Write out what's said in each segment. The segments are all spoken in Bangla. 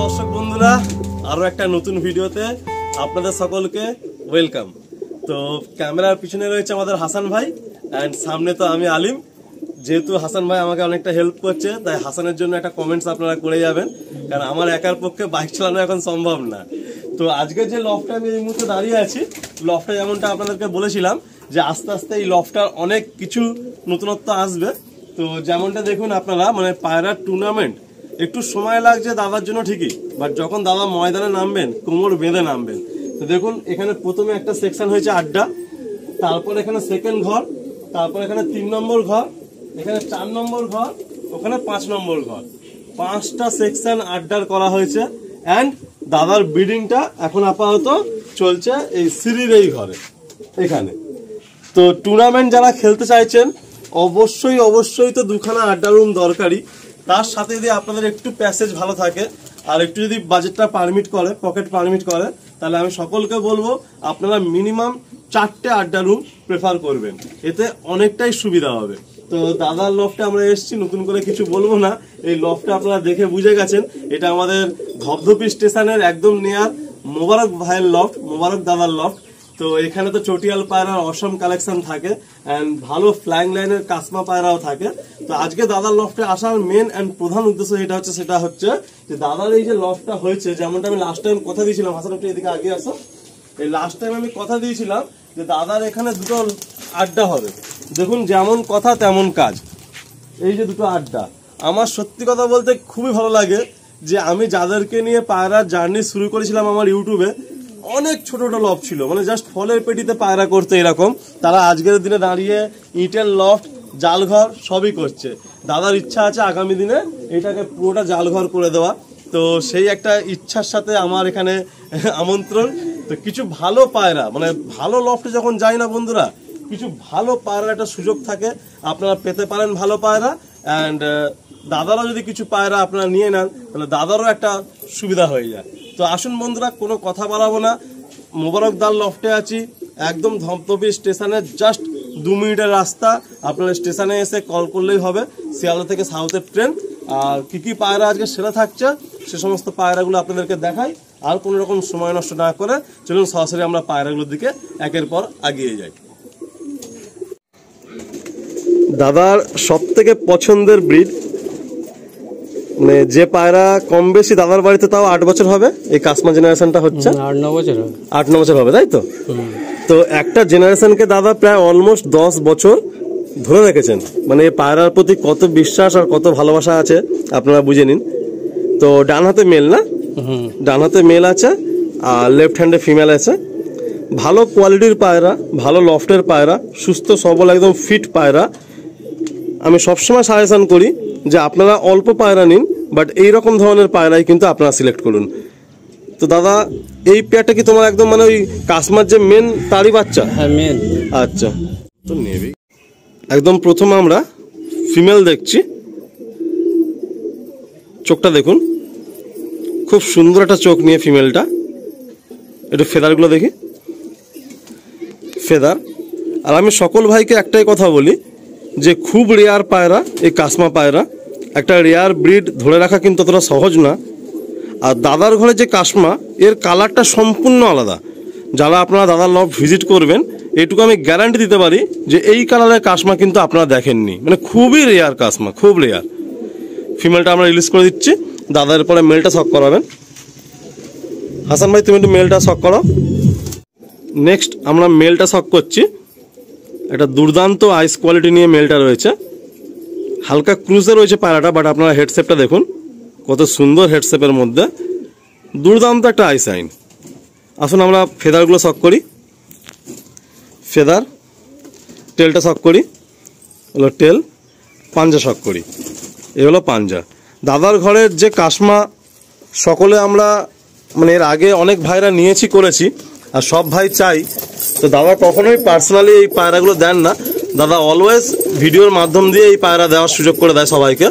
দর্শক বন্ধুরা, আরো একটা নতুন ভিডিওতে আপনাদের সকলকে ওয়েলকাম। তো ক্যামেরার পিছনে রয়েছে আমাদের হাসান ভাই এন্ড সামনে তো আমি আলিম। যেহেতু হাসান ভাই আমাকে অনেকটা হেল্প করছে, তাই হাসানের জন্য একটা কমেন্টস আপনারা করে যাবেন, কারণ আমার একার পক্ষে বাইক চালানো এখন সম্ভব না। তো আজকে যে লফটে আমি এই মুহূর্তে দাঁড়িয়ে আছি, লফটে যেমনটা আপনাদেরকে বলেছিলাম যে আস্তে আস্তে এই লফটার অনেক কিছু নতুনত্ব আসবে। তো যেমনটা দেখুন আপনারা, মানে পায়রার টুর্নামেন্ট একটু সময় লাগছে দাদার জন্য ঠিকই, বাট যখন দাদা ময়দানে নামবেন কোমর বেঁধে নামবেন। তো দেখুন এখানে প্রথমে একটা সেকশন হয়েছে আড্ডা, তারপর এখানে সেকেন্ড ঘর, তারপর এখানে 3 নম্বর ঘর, এখানে 4 নম্বর ঘর, ওখানে 5 নম্বর ঘর, 5টা সেকশন আড্ডার করা হয়েছে। অ্যান্ড দাদার ব্রিডিংটা এখন আপাতত চলছে এই সিঁড়ির এই ঘরে এখানে। তো টুর্নামেন্ট যারা খেলতে চাইছেন অবশ্যই তো দুখানা আড্ডা রুম দরকারি। তার সাথে যদি আপনাদের একটু প্যাসেজ ভালো থাকে আর একটু যদি বাজেটটা পারমিট করে, পকেট পারমিট করে, তাহলে আমি সকলকে বলবো আপনারা মিনিমাম 4টে আড্ডা রুম প্রেফার করবেন, এতে অনেকটাই সুবিধা হবে। তো দাদার লফটে আমরা এসেছি, নতুন করে কিছু বলবো না। এই লফটে আপনারা দেখে বুঝে গেছেন, এটা আমাদের ধপধপি স্টেশনের একদম নিয়ার মোবারক ভাইয়ের লফট, মোবারক দাদার লফট। তো এখানে তো চটিয়াল পায়রার অসম কালেকশন থাকে এন্ড ভালো ফ্লাইং লাইনের কাসমা পায়রাও থাকে। তো আজকে দাদার লফটে আসার মেন এন্ড প্রধান উদ্দেশ্য সেটা হচ্ছে যে দাদার এই যে লফটটা হয়েছে, যেমনটা আমি লাস্ট টাইম কথা দিয়েছিলাম, হাসান একটু এদিকে আগে আসো। এই লাস্ট টাইম আমি কথা দিয়েছিলাম যে দাদার এখানে দুটো আড্ডা হবে। দেখুন যেমন কথা তেমন কাজ, এই যে দুটো আড্ডা। আমার সত্যি কথা বলতে খুবই ভালো লাগে যে আমি যাদেরকে নিয়ে পায়রার জার্নি শুরু করেছিলাম আমার ইউটিউবে, অনেক ছোট ছোট লফট ছিল, মানে জাস্ট ফলের পেটিতে পায়রা করতে এরকম, তারা আজকের দিনে দাঁড়িয়ে ইটের লফট, জালঘর সবই করছে। দাদার ইচ্ছা আছে আগামী দিনে এটাকে পুরোটা জালঘর করে দেওয়া। তো সেই একটা ইচ্ছার সাথে আমার এখানে আমন্ত্রণ। তো কিছু ভালো পায়রা, মানে ভালো লফটে যখন যাই না বন্ধুরা, কিছু ভালো পায়রার একটা সুযোগ থাকে, আপনারা পেতে পারেন ভালো পায়রা। অ্যান্ড দাদারও যদি কিছু পায়রা আপনারা নিয়ে নেন, তাহলে দাদারও একটা সুবিধা হয়ে যায়। তো আসুন বন্ধুরা, কোনো কথা বাড়াবো না, মোবারক দার লফটে আছি, একদম ধপধপি স্টেশনের জাস্ট 2 মিনিটের রাস্তা। আপনারা স্টেশনে এসে কল করলেই হবে, শিয়ালদা থেকে সাউথের ট্রেন। আর কি পায়রা আজকে সেরা থাকছে সে সমস্ত পায়রাগুলো আপনাদেরকে দেখাই। আর কোনো রকম সময় নষ্ট না করে চলুন সরাসরি আমরা পায়রাগুলোর দিকে একের পর এগিয়ে যাই। দাদার সব থেকে পছন্দের ব্রিড, মানে যে পায়রা কম বেশি দাদার বাড়িতে তাও 8 বছর হবে, এই কাসমা জেনারেশনটা হচ্ছে 8-9 বছর হবে, তাই তো? তো একটা জেনারেশনকে দাদা প্রায় অলমোস্ট 10 বছর ধরে রেখেছেন, মানে এই পায়রার প্রতি কত বিশ্বাস আর কত ভালোবাসা আছে আপনারা বুঝে নিন। তো ডান হাতে মেল না, ডান হাতে মেল আছে আর লেফট হ্যান্ডে ফিমেল আছে। ভালো কোয়ালিটির পায়রা, ভালো লফটের পায়রা, সুস্থ সবল একদম ফিট পায়রা। আমি সবসময় সাজেশন করি যে আপনারা অল্প পায়রা নিন, বাট এইরকম ধরনের পায়রাই কিন্তু আপনারা সিলেক্ট করুন। তো দাদা এই পেয়ারটা কি তোমার একদম মানে ওই কাসমার যে মেন তারই বাচ্চা? হ্যাঁ মেন। আচ্ছা, তো নেবে একদম প্রথমে আমরা ফিমেল দেখছি। চোখটা দেখুন, খুব সুন্দর একটা চোখ নিয়ে ফিমেলটা। একটু ফেদারগুলো দেখি, ফেদার। আর আমি সকল ভাইকে একটাই কথা বলি যে খুব রেয়ার পায়রা এই কাসমা পায়রা, একটা রেয়ার ব্রিড ধরে রাখা কিন্তু অতটা সহজ না। আর দাদার ঘরে যে কাসমা, এর কালারটা সম্পূর্ণ আলাদা। যারা আপনারা দাদার লফট ভিজিট করবেন, এইটুকু আমি গ্যারান্টি দিতে পারি যে এই কালারের কাসমা কিন্তু আপনারা দেখেননি, মানে খুবই রেয়ার কাসমা, খুব রেয়ার। ফিমেলটা আমরা রিলিজ করে দিচ্ছি, দাদার পরে মেলটা শক করাবেন। হাসান ভাই তুমি একটু মেলটা শক করো। নেক্সট আমরা মেলটা শক করছি। একটা দুর্দান্ত আইস কোয়ালিটি নিয়ে মেলটা রয়েছে, হালকা ক্রুজে রয়েছে পায়রাটা, বাট আপনারা হেডশেপটা দেখুন কত সুন্দর, হেডশেপের মধ্যে দুর্দান্ত একটা আইস আইন। আসুন আমরা ফেদারগুলো শক করি। ফেদার, টেলটা শক করি, হলো টেল, পাঞ্জা শক করি, এ হলো পাঞ্জা। দাদার ঘরের যে কাসমা সকলে আমরা মানে এর আগে অনেক ভাইরা নিয়েছি, করেছি, আর সব ভাই চাই। তো দাদা কখনোই পার্সোনালি এই পায়রাগুলো দেন না, দাদা অলওয়েজ ভিডিওর মাধ্যম দিয়ে এই পায়রা দেওয়ার সুযোগ করে দেয় সবাইকে।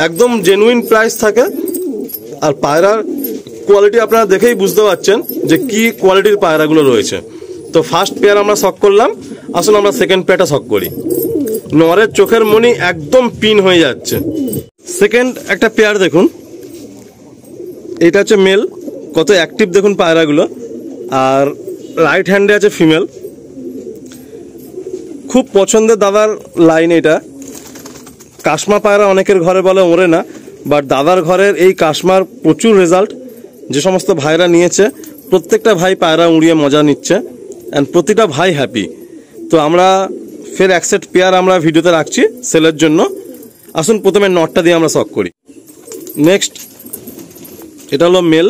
একদম জেনুইন প্রাইস থাকে, আর পায়রার কোয়ালিটি আপনারা দেখেই বুঝতে পারছেন যে কি কোয়ালিটির পায়রাগুলো রয়েছে। তো ফার্স্ট পেয়ার আমরা শক করলাম, আসুন আমরা সেকেন্ড পেয়ারটা শক করি। নরের চোখের মনি একদম পিন হয়ে যাচ্ছে। সেকেন্ড একটা পেয়ার দেখুন, এটা হচ্ছে মেল, কত অ্যাক্টিভ দেখুন পায়রাগুলো। আর রাইট হ্যান্ডে আছে ফিমেল। খুব পছন্দের দাদার লাইন এটা। কাশমা পায়রা অনেকের ঘরে বলে ওড়ে না, বাট দাদার ঘরের এই কাশমার প্রচুর রেজাল্ট। যে সমস্ত ভাইরা নিয়েছে প্রত্যেকটা ভাই পায়রা উড়িয়ে মজা নিচ্ছে অ্যান্ড প্রতিটা ভাই হ্যাপি। তো আমরা ফের এক সেট পেয়ার আমরা ভিডিওতে রাখছি সেলের জন্য। আসুন প্রথমে নটটা দিয়ে আমরা শক করি। নেক্সট এটা হলো মেল,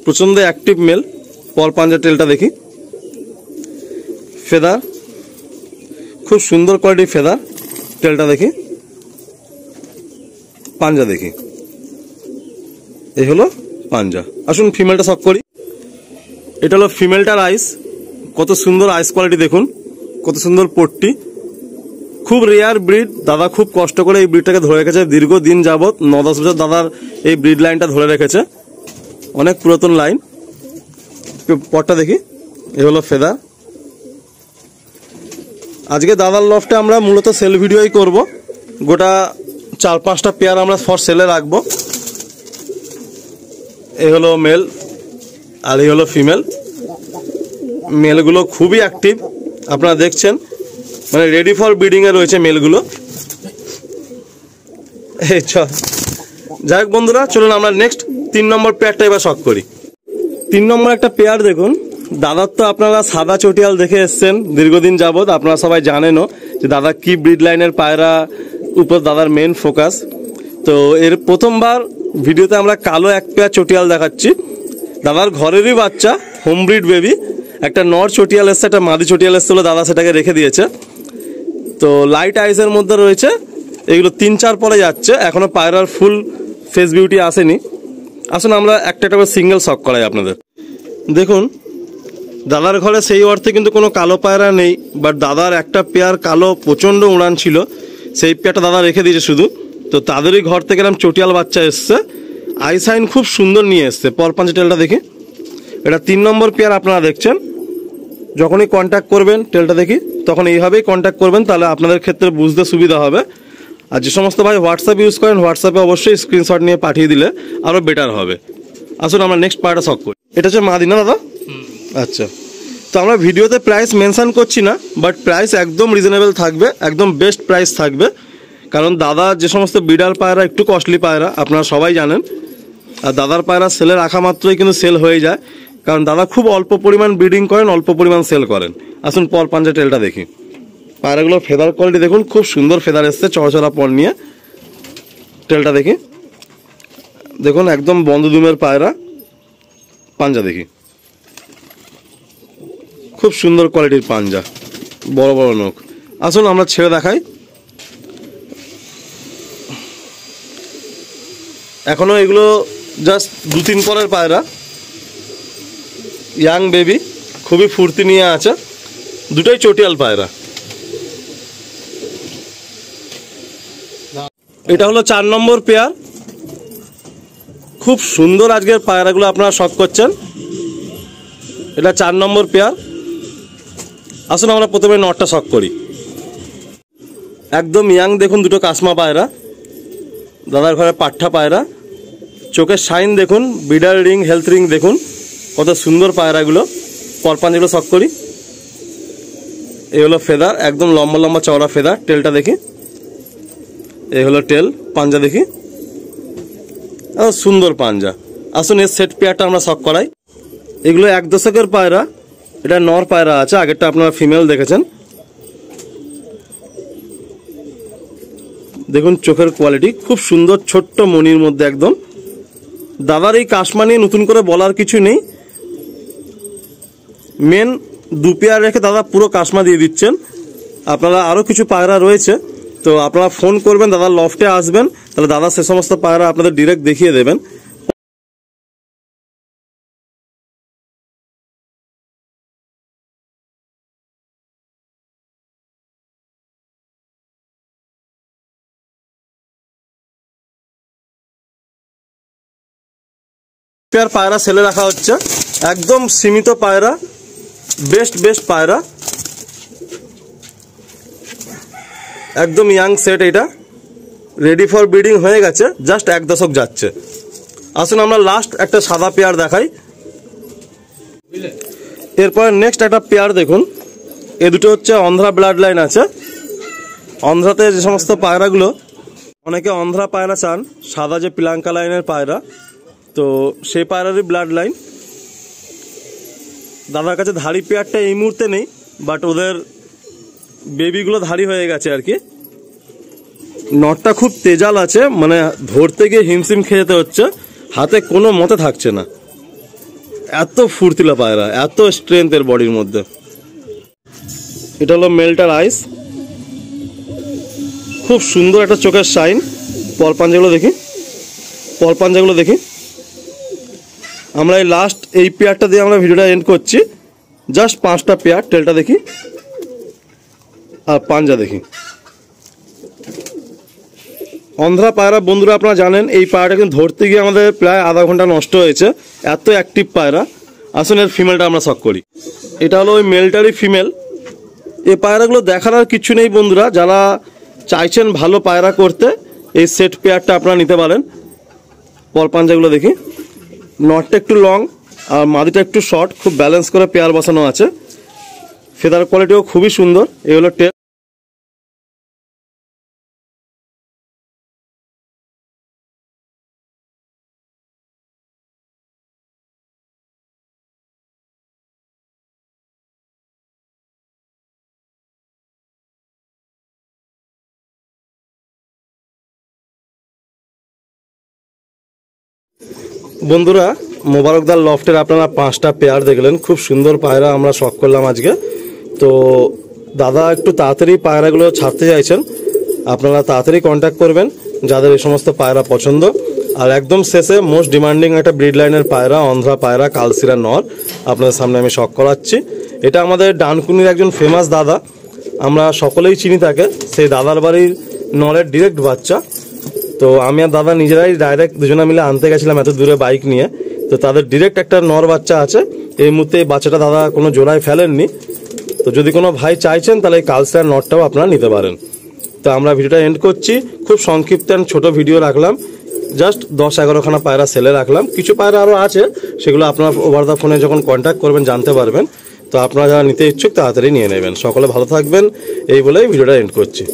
প্রচণ্ড অ্যাক্টিভ মেল। পল পাঞ্জা টেলটা দেখি, ফেদার খুব সুন্দর কোয়ালিটির ফেদার। টেলটা দেখি, পাঞ্জা দেখি, এই হলো পাঞ্জা। আসুন ফিমেলটা শক করি। এটা হলো ফিমেলটার আইস, কত সুন্দর আইস কোয়ালিটি দেখুন, কত সুন্দর পট্টি। খুব রেয়ার ব্রিড, দাদা খুব কষ্ট করে এই ব্রিডটাকে ধরে রেখেছে দীর্ঘদিন যাবৎ। 9-10 বছর দাদার এই ব্রিড লাইনটা ধরে রেখেছে, অনেক পুরাতন লাইন। পটটা দেখি, এ হলো ফেদার। আজকে দাদার লফটে আমরা মূলত সেল ভিডিওই করব। গোটা 4-5টা পেয়ার আমরা ফর সেলে রাখবো। এই হলো মেল আর এই হলো ফিমেল। মেলগুলো খুবই অ্যাক্টিভ, আপনারা দেখছেন, মানে রেডি ফর ব্রিডিং এ রয়েছে মেলগুলো। এই যাই হোক বন্ধুরা, চলুন আমরা নেক্সট 3 নম্বর পেয়ারটা এবার শক করি। 3 নম্বর একটা পেয়ার দেখুন। দাদার তো আপনারা সাদা চটিয়াল দেখে এসছেন দীর্ঘদিন যাবৎ, আপনারা সবাই জানেনও যে দাদা কি ব্রিড লাইনের পায়রা উপর দাদার মেন ফোকাস। তো এর প্রথমবার ভিডিওতে আমরা কালো এক পেয়ার চটিয়াল দেখাচ্ছি। দাদার ঘরেরই বাচ্চা, হোম ব্রিড বেবি। একটা নর চটিয়াল এসছে, একটা মাদি চটিয়াল এসছে, দাদা সেটাকে রেখে দিয়েছে। তো লাইট আইসের মধ্যে রয়েছে, এগুলো 3-4 পরে যাচ্ছে, এখনো পায়রার ফুল ফেস বিউটি আসেনি। আসুন আমরা একটা একটা করে সিঙ্গেল শক করাই আপনাদের। দেখুন দাদার ঘরে সেই অর্থে কিন্তু কোনো কালো পায়রা নেই, বাট দাদার একটা পেয়ার কালো প্রচণ্ড উড়ান ছিল, সেই পেয়ারটা দাদা রেখে দিয়েছে শুধু। তো তাদেরই ঘর থেকে এরকম চটিয়াল বাচ্চা এসছে, আইসাইন খুব সুন্দর নিয়ে এসছে। পরপাঞ্চা টেলটা দেখি, এটা 3 নম্বর পেয়ার আপনারা দেখছেন। যখনই কন্ট্যাক্ট করবেন টেলটা দেখি, তখন এইভাবেই কন্ট্যাক্ট করবেন, তাহলে আপনাদের ক্ষেত্রে বুঝতে সুবিধা হবে। আর যে সমস্ত ভাই হোয়াটসঅ্যাপ ইউজ করেন, হোয়াটসঅ্যাপে অবশ্যই স্ক্রিনশট নিয়ে পাঠিয়ে দিলে আরও বেটার হবে। আসুন আমরা নেক্সট পায়রাটা শক করি। এটা হচ্ছে মাদি না দাদা? আচ্ছা, তো আমরা ভিডিওতে প্রাইস মেনশন করছি না, বাট প্রাইস একদম রিজনেবল থাকবে, একদম বেস্ট প্রাইস থাকবে। কারণ দাদা যে সমস্ত বিডার পায়রা একটু কস্টলি পায়রা, আপনারা সবাই জানেন। আর দাদার পায়রা সেলে রাখা মাত্রই কিন্তু সেল হয়ে যায়, কারণ দাদা খুব অল্প পরিমাণ ব্রিডিং করেন, অল্প পরিমাণ সেল করেন। আসুন পল পাঞ্জা টেলটা দেখি। পায়রাগুলোর ফেদার কোয়ালিটি দেখুন, খুব সুন্দর ফেদার এসছে চড়চড়া পর নিয়ে। টেলটা দেখি, দেখুন একদম বন্ধ দুমের পায়রা। পাঞ্জা দেখি, খুব সুন্দর কোয়ালিটির পাঞ্জা, বড় বড় নখ। আসুন আমরা ছেড়ে দেখাই। এখনো এগুলো জাস্ট 2-3 পরের পায়রা, ইয়াং বেবি, খুবই ফুর্তি নিয়ে আছে। দুটোই চটিয়াল পায়রা। এটা হলো 4 নম্বর পেয়ার। খুব সুন্দর আজকের পায়রাগুলো আপনারা শক করছেন। এটা 4 নম্বর পেয়ার। আসুন আমরা প্রথমে নটটা শক করি। একদম ইয়াং দেখুন, দুটো কাশমা পায়রা, দাদার ঘরে পাঠা পায়রা। চোখের শাইন দেখুন, বিডার রিং, হেলথ রিং দেখুন, কত সুন্দর পায়রাগুলো। পরপাঞ্জাগুলো শক করি। এই হলো ফেদার, একদম লম্বা লম্বা চওড়া ফেদার। টেলটা দেখি, এই হলো টেল। পাঞ্জা দেখি, সুন্দর পাঞ্জা। আসুন এর সেট পেয়ারটা আমরা শক করাই। এগুলো 1 দশকের পায়রা। এটা নর পায়রা আছে, আগেরটা আপনারা ফিমেল দেখেছেন। দেখুন চোখের কোয়ালিটি খুব সুন্দর, ছোট্ট মনির মধ্যে একদম। দাদার এই কাশমা নিয়ে নতুন করে বলার কিছু নেই, মেন 2 পেয়ার রেখে দাদা পুরো কাশমা দিয়ে দিচ্ছেন। আপনারা আরও কিছু পায়রা রয়েছে, তো আপনারা ফোন করবেন, দাদার লফটে আসবেন, তাহলে দাদা সে সমস্ত পায়রা আপনাদের ডিরেক্ট দেখিয়ে দেবেন। পেয়ার পায়রা সেলে রাখা হচ্ছে, একদম সীমিত পায়রা, বেস্ট পায়রা, একদম ইয়াং সেট। এটা রেডি ফর ব্রিডিং হয়ে গেছে, জাস্ট 1 দশক যাচ্ছে। আসুন আমরা লাস্ট একটা সাদা পেয়ার দেখাই। এরপর নেক্সট একটা পেয়ার দেখুন, এ দুটো হচ্ছে অন্ধ্রা ব্লাড লাইন আছে। অন্ধ্রাতে যে সমস্ত পায়রাগুলো, অনেকে অন্ধ্রা পায়রা চান, সাদা যে পিলাঙ্কা লাইনের পায়রা, তো সেই পায়রারই ব্লাড লাইন। দাদার কাছে ধাড়ি পেয়ারটা এই মুহূর্তে নেই, বাট ওদের বেবিগুলো ধাড়ি হয়ে গেছে আর কি। নটটা খুব তেজাল আছে, মানে ধরতে গিয়ে হিমশিম খেয়ে যেতে হচ্ছে, হাতে কোনো মতে থাকছে না, এত ফুর্তিলা পায়রা, এত স্ট্রেংথ এর বডির মধ্যে। এটা হলো মেলটার আইস, খুব সুন্দর একটা চোখের শাইন। পলপাঞ্জাগুলো দেখি, পলপাঞ্জাগুলো দেখি। আমরা এই লাস্ট এই পেয়ারটা দিয়ে আমরা ভিডিওটা এন্ড করছি। জাস্ট 5টা পেয়ার, টেলটা দেখি আর পাঞ্জা দেখি। অন্ধ্রা পায়রা বন্ধুরা আপনারা জানেন, এই পায়রাটা কিন্তু ধরতে গিয়ে আমাদের প্রায় আধা ঘন্টা নষ্ট হয়েছে, এত অ্যাক্টিভ পায়রা। আসুন এর ফিমেলটা আমরা শক করি। এটা হলো ওই মেলটারই ফিমেল। এই পায়রাগুলো দেখার আর কিছু নেই বন্ধুরা, যারা চাইছেন ভালো পায়রা করতে এই সেট পেয়ারটা আপনারা নিতে পারেন। পলপাঞ্জাগুলো দেখি, নটটা একটু লং আর মাদিটা একটু শর্ট, খুব ব্যালেন্স করে পেয়ার বসানো আছে। ফেদার কোয়ালিটিও খুবই সুন্দর। এই হলো টেল। বন্ধুরা মোবারকদার লফটের আপনারা 5টা পেয়ার দেখলেন, খুব সুন্দর পায়রা আমরা শখ করলাম আজকে। তো দাদা একটু তাড়াতাড়ি পায়রাগুলো ছাড়তে চাইছেন, আপনারা তাড়াতাড়ি কন্ট্যাক্ট করবেন যাদের এই সমস্ত পায়রা পছন্দ। আর একদম শেষে মোস্ট ডিমান্ডিং একটা ব্রিড লাইনের পায়রা, অন্ধ্রা পায়রা কালসিরা নর আপনাদের সামনে আমি শখ করাচ্ছি। এটা আমাদের ডানকুনির একজন ফেমাস দাদা, আমরা সকলেই চিনি তাকে। সেই দাদার বাড়ির নরের ডিরেক্ট বাচ্চা। তো আমি আর দাদা নিজেরাই ডাইরেক্ট দুজনে মিলে আনতে গেছিলাম এত দূরে বাইক নিয়ে। তো তাদের ডিরেক্ট একটা নর বাচ্চা আছে। এই মুহূর্তে এই বাচ্চাটা দাদা কোনো জোড়ায় ফেলেননি। তো যদি কোনো ভাই চাইছেন তাহলে এই কালসার নটটাও আপনারা নিতে পারেন। তো আমরা ভিডিওটা এন্ড করছি, খুব সংক্ষিপ্ত ছোট ভিডিও রাখলাম, জাস্ট 10-11খানা পায়রা সেলে রাখলাম। কিছু পায়রা আরও আছে, সেগুলো আপনারা ওভার দ্য ফোনে যখন কন্ট্যাক্ট করবেন জানতে পারবেন। তো আপনারা যারা নিতে ইচ্ছুক তাড়াতাড়ি নিয়ে নেবেন। সকলে ভালো থাকবেন, এই বলেই ভিডিওটা এন্ড করছি।